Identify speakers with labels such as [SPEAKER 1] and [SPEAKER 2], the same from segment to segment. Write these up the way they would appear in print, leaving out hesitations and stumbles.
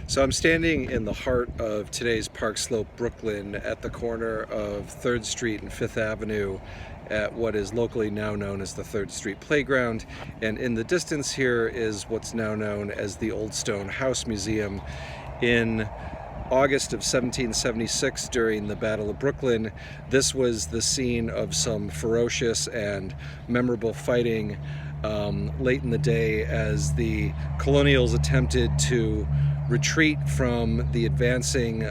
[SPEAKER 1] So I'm standing in the heart of today's Park Slope, Brooklyn, at the corner of 3rd Street and 5th Avenue at what is locally now known as the 3rd Street Playground. And in the distance here is what's now known as the Old Stone House Museum. In August of 1776, during the Battle of Brooklyn, this was the scene of some ferocious and memorable fighting late in the day as the colonials attempted to retreat from the advancing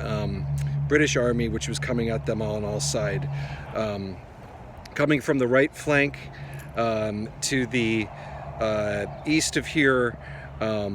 [SPEAKER 1] British army, which was coming at them on all sides. Coming from the right flank to the east of here,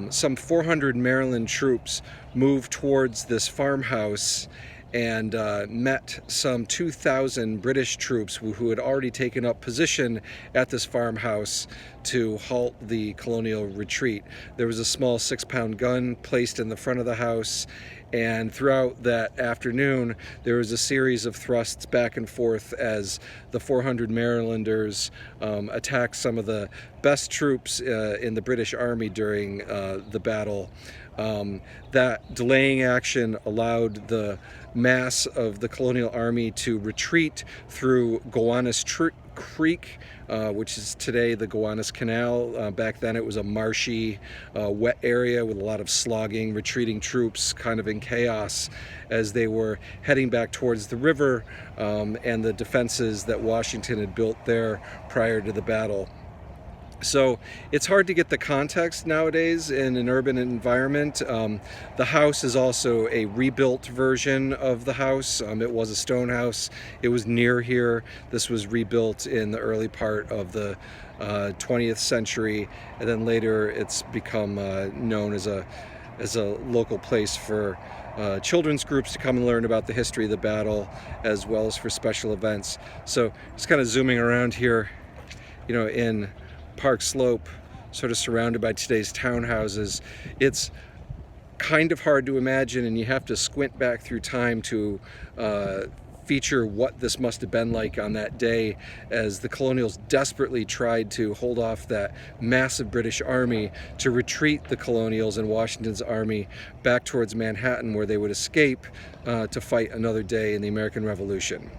[SPEAKER 1] some 400 Maryland troops moved towards this farmhouse and met some 2,000 British troops who had already taken up position at this farmhouse to halt the colonial retreat. There was a small 6-pound gun placed in the front of the house, and throughout that afternoon there was a series of thrusts back and forth as the 400 Marylanders attacked some of the best troops in the British Army during the battle. That delaying action allowed the mass of the colonial army to retreat through Gowanus Creek, which is today the Gowanus Canal. Back then it was a marshy, wet area with a lot of slogging, retreating troops kind of in chaos as they were heading back towards the river and the defenses that Washington had built there prior to the battle. So it's hard to get the context nowadays in an urban environment. The house is also a rebuilt version of the house. It was a stone house. It was near here. This was rebuilt in the early part of the 20th century, and then later it's become known as a local place for children's groups to come and learn about the history of the battle, as well as for special events. So just kind of zooming around here, in Park Slope, sort of surrounded by today's townhouses. It's kind of hard to imagine, and you have to squint back through time to feature what this must have been like on that day as the colonials desperately tried to hold off that massive British army to retreat the colonials and Washington's army back towards Manhattan, where they would escape to fight another day in the American Revolution.